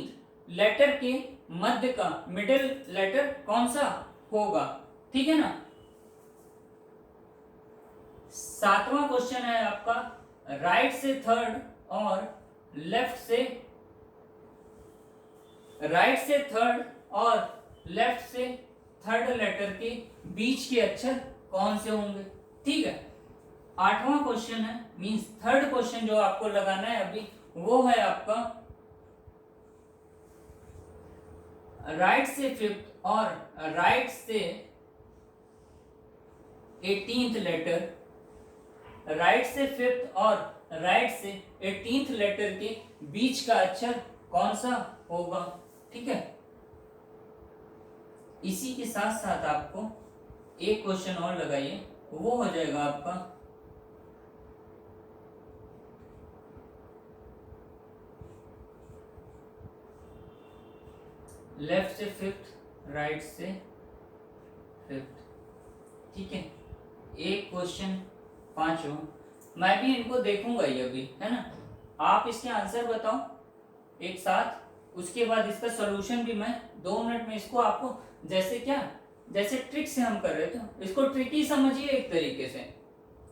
लेटर के मध्य का मिडिल लेटर कौन सा होगा, ठीक है ना। सातवां क्वेश्चन है आपका, राइट से थर्ड और लेफ्ट से, राइट से थर्ड और लेफ्ट से थर्ड लेटर के बीच के अक्षर कौन से होंगे, ठीक है। आठवां क्वेश्चन है, मींस थर्ड क्वेश्चन जो आपको लगाना है अभी, वो है आपका राइट से फिफ्थ और राइट से 18th लेटर, राइट से फिफ्थ और राइट से 18th लेटर के बीच का अक्षर कौन सा होगा, ठीक है। इसी के साथ साथ आपको एक क्वेश्चन और लगाइए, वो हो जाएगा आपका लेफ्ट से फिफ्थ, राइट से फिफ्थ, ठीक है। एक क्वेश्चन पांचों, मैं भी इनको देखूंगा ही अभी, है ना, आप इसके आंसर बताओ एक साथ, उसके बाद इसका सॉल्यूशन भी मैं 2 मिनट में इसको आपको, जैसे क्या, जैसे ट्रिक से हम कर रहे थे, इसको ट्रिक ही समझिए एक तरीके से,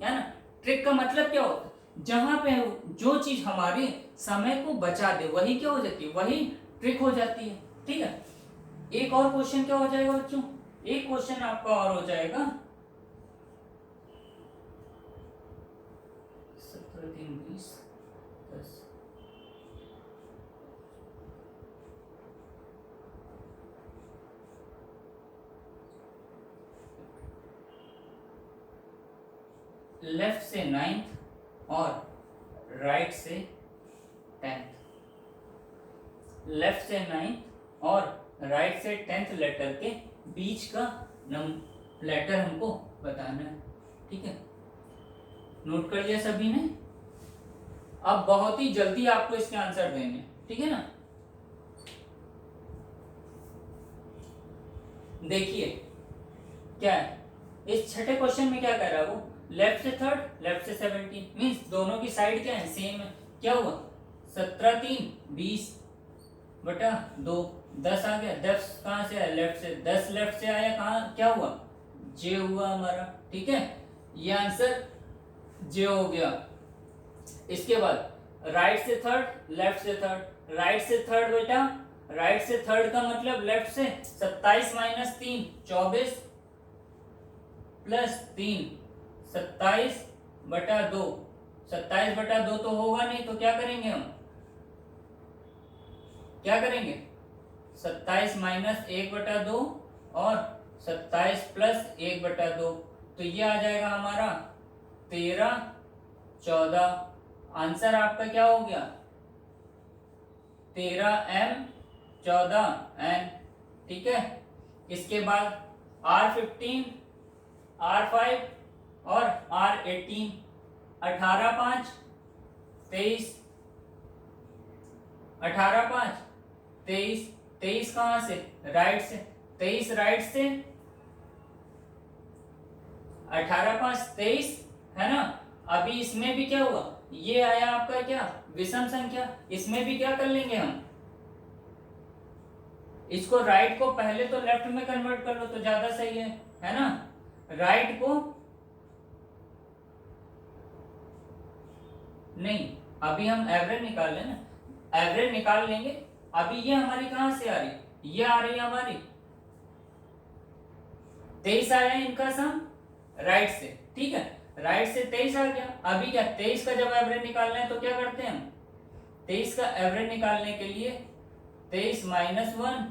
है ना। ट्रिक का मतलब क्या होता है, जहां पे जो चीज हमारे समय को बचा दे वही क्या हो जाती है, वही ट्रिक हो जाती है, ठीक है। एक और क्वेश्चन क्या हो जाएगा बच्चों, एक क्वेश्चन आपका और हो जाएगा 17 3 20 10, लेफ्ट से 9th और राइट से 10th, लेफ्ट से 9th और राइट से 10th लेटर के बीच का लेटर हमको बताना है, ठीक है। नोट कर लिया सभी ने, अब बहुत ही जल्दी आपको इसके आंसर देंगे, ठीक है ना। देखिए क्या है, इस छठे क्वेश्चन में क्या कर रहा है वो, लेफ्ट से थर्ड, लेफ्ट से 17, मीन्स दोनों की साइड क्या है, सेम है। क्या हुआ, 17 3 20 बटा 2, 10 आ गया, 10 कहां से आया, लेफ्ट से, 10 लेफ्ट से आया, कहां क्या हुआ, जे हुआ हमारा, ठीक है। ये आंसर जे हो गया। इसके बाद राइट से थर्ड, लेफ्ट से थर्ड, राइट से थर्ड बेटा, राइट से थर्ड का मतलब लेफ्ट से 27 माइनस 3 24 प्लस 3 27 बटा 2, 27 बटा 2 तो होगा नहीं, तो क्या करेंगे हम, क्या करेंगे 27 माइनस 1/2 और 27 प्लस 1/2, तो ये आ जाएगा हमारा 13, 14। आंसर आपका क्या हो गया? 13m 14n। ठीक है, इसके बाद R15, R5 और R18। 18 5 23, 18 5 23, 23 कहाँ से? राइट से, 23 राइट से, 18 5 23 है ना। अभी इसमें भी क्या हुआ? ये आया आपका क्या? विषम संख्या। इसमें भी क्या कर लेंगे हम? इसको राइट को पहले तो लेफ्ट में कन्वर्ट कर लो तो ज्यादा सही है ना। राइट को नहीं, अभी हम एवरेज निकाल लें ना, एवरेज निकाल लेंगे। अभी ये हमारी कहां से आ रही? ये आ रही है हमारी 23 आया इनका सम राइट से। ठीक है, राइट से 23 आ गया। अभी क्या 23 का जब एवरेज निकालना है तो क्या करते हैं हम? 23 का एवरेज निकालने के लिए 23 माइनस 1,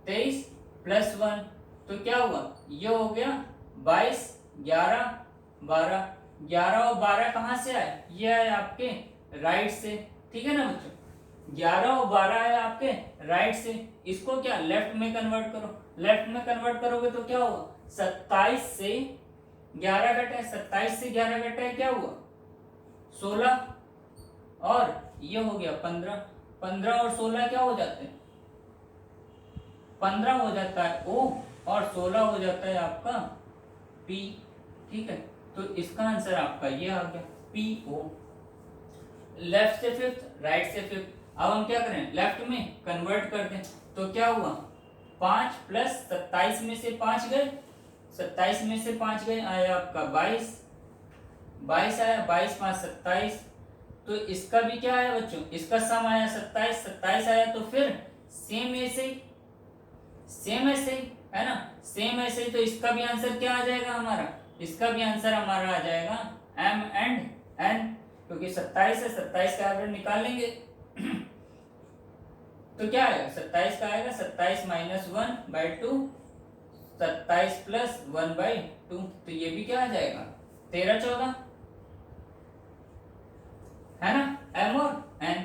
23 प्लस 1, तो क्या हुआ? ये हो गया 22, 11, 12। 11 और 12 कहां से आए? ये आए आपके राइट से। ठीक है ना बच्चों, 11 और 12 आए आपके राइट से। इसको क्या लेफ्ट में कन्वर्ट करो। लेफ्ट में कन्वर्ट करोगे तो क्या होगा? 27 से 11 घटा है, 27 से 11 घटा है, क्या हुआ? 16, और ये हो गया 15। 15 और 16 क्या हो जाते हैं? 15 हो जाता है O और 16 हो जाता है आपका P। ठीक है, तो इसका आंसर आपका ये आ गया PO। लेफ्ट से फिफ्थ, राइट से फिफ्थ। अब हम क्या करें? लेफ्ट में कन्वर्ट कर दें तो क्या हुआ? 5 प्लस 27 में से 5 गए, 27 में से 5 गए, आया आपका 22। 22 आया, 22 5 27। तो इसका भी क्या आया बच्चों? इसका सम आया 27, 27 आया। तो फिर सेम ऐसे है ना, सेम ऐसे। तो इसका भी आंसर क्या आ जाएगा हमारा? इसका भी आंसर हमारा आ जाएगा M एंड N, क्योंकि 27 है, 27 का एवरेज निकाल लेंगे। तो क्या आएगा? 27 का आएगा 27 माइनस 1/2, 27 प्लस 1/2, तो ये भी क्या आ जाएगा? 13, 14 है ना, M और N।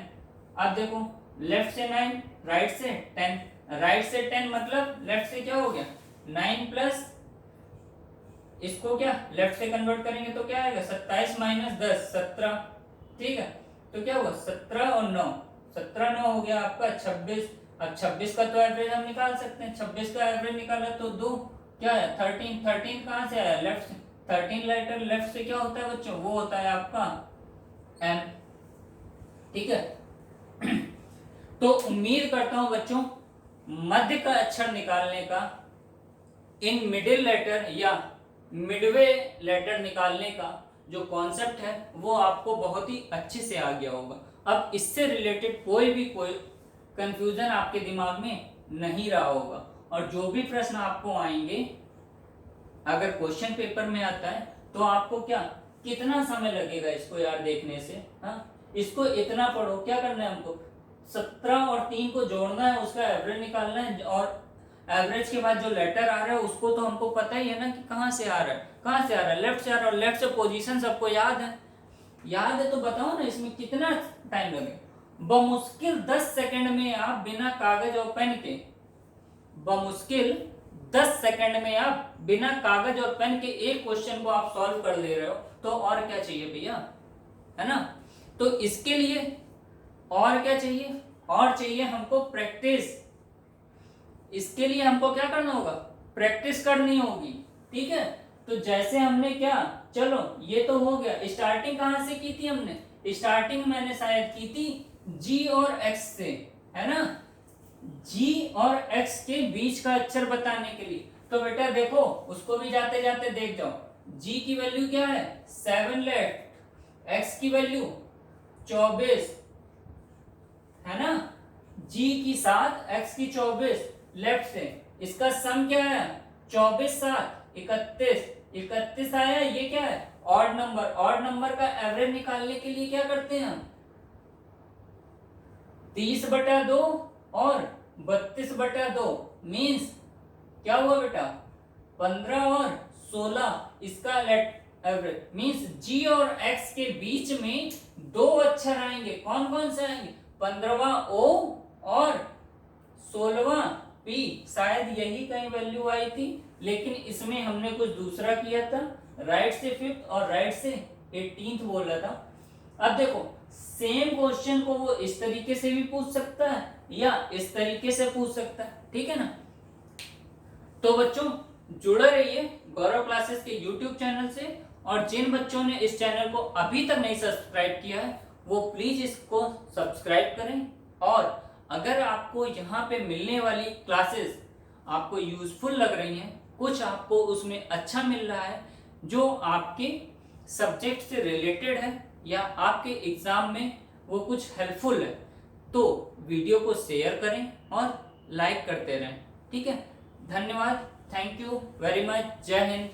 अब देखो, लेफ्ट से 9, राइट से 10। राइट से 10 मतलब लेफ्ट से क्या हो गया? 9 प्लस, इसको क्या लेफ्ट से कन्वर्ट करेंगे तो क्या आएगा? 27 माइनस 10, 17। ठीक है, तो क्या हुआ? 17 और 9, 17 9 हो गया आपका 26। अब 26 का तो एवरेज हम निकाल सकते हैं। 26 का एवरेज निकाला तो 2 क्या है? 13। 13 कहां से आया? लेफ्ट से। 13 लेटर लेफ्ट से क्या होता है बच्चों? वो होता है आपका M। ठीक है, तो उम्मीद करता हूं बच्चों मध्य का अक्षर निकालने का, इन मिडिल लेटर या मिडवे लेटर निकालने का जो कॉन्सेप्ट है वो आपको बहुत ही अच्छे से आ गया होगा। अब इससे रिलेटेड कोई कंफ्यूजन आपके दिमाग में नहीं रहा होगा। और जो भी प्रश्न आपको आएंगे, अगर क्वेश्चन पेपर में आता है तो आपको क्या कितना समय लगेगा इसको यार देखने से? हाँ, इसको इतना पढ़ो, क्या करना है हमको? 17 और 3 को जोड़ना है, उसका एवरेज निकालना है, और एवरेज के बाद जो लेटर आ रहा है उसको तो हमको पता ही है ना कि कहाँ से आ रहा है, कहाँ से आ रहा है? लेफ्ट से आ रहा है। और लेफ्ट से पोजीशन सबको याद है? याद है तो बताओ ना, इसमें कितना टाइम लगेगा? बमुश्किल 10 सेकंड में आप बिना कागज और पेन के, बमुश्किल 10 सेकंड में आप बिना कागज और पेन के एक क्वेश्चन को आप सॉल्व कर ले रहे हो, तो और क्या चाहिए भैया, है ना? तो इसके लिए और क्या चाहिए? और चाहिए हमको प्रैक्टिस। इसके लिए हमको क्या करना होगा? प्रैक्टिस करनी होगी। ठीक है, तो जैसे हमने क्या, चलो ये तो हो गया। स्टार्टिंग कहां से की थी हमने? स्टार्टिंग मैंने शायद की थी G और X से, है ना? G और X के बीच का अक्षर बताने के लिए। तो बेटा देखो, उसको भी जाते जाते देख जाओ। G की वैल्यू क्या है? 7 लेफ्ट, X की वैल्यू 24, है ना? G की 7, X की 24 लेफ्ट से। इसका सम क्या है? 24 7 31, 31 आया। ये क्या है? Odd number. ऑड नंबर का एवरेज निकालने के लिए क्या करते हैं हम? 30/2 और 32/2 मीन्स क्या हुआ बेटा 15 और 16 इसका एवरेज मीन्स जी और एक्स के बीच में दो अक्षर आएंगे। कौन कौन से आएंगे 15वां ओ और 16वां पी। शायद यही कहीं वैल्यू आई थी, लेकिन इसमें हमने कुछ दूसरा किया था, राइट से 5th और राइट से 18th बोला था। अब देखो सेम क्वेश्चन को वो इस तरीके से भी पूछ सकता है या इस तरीके से पूछ सकता है, ठीक है ना। तो बच्चों जुड़े रहिए गौरव क्लासेस के यूट्यूब चैनल से, और जिन बच्चों ने इस चैनल को अभी तक नहीं सब्सक्राइब किया है वो प्लीज इसको सब्सक्राइब करें। और अगर आपको यहाँ पे मिलने वाली क्लासेस आपको यूजफुल लग रही हैं, कुछ आपको उसमें अच्छा मिल रहा है जो आपके सब्जेक्ट से रिलेटेड है या आपके एग्जाम में वो कुछ हेल्पफुल है, तो वीडियो को शेयर करें और लाइक करते रहें, ठीक है। धन्यवाद, थैंक यू वेरी मच, जय हिंद।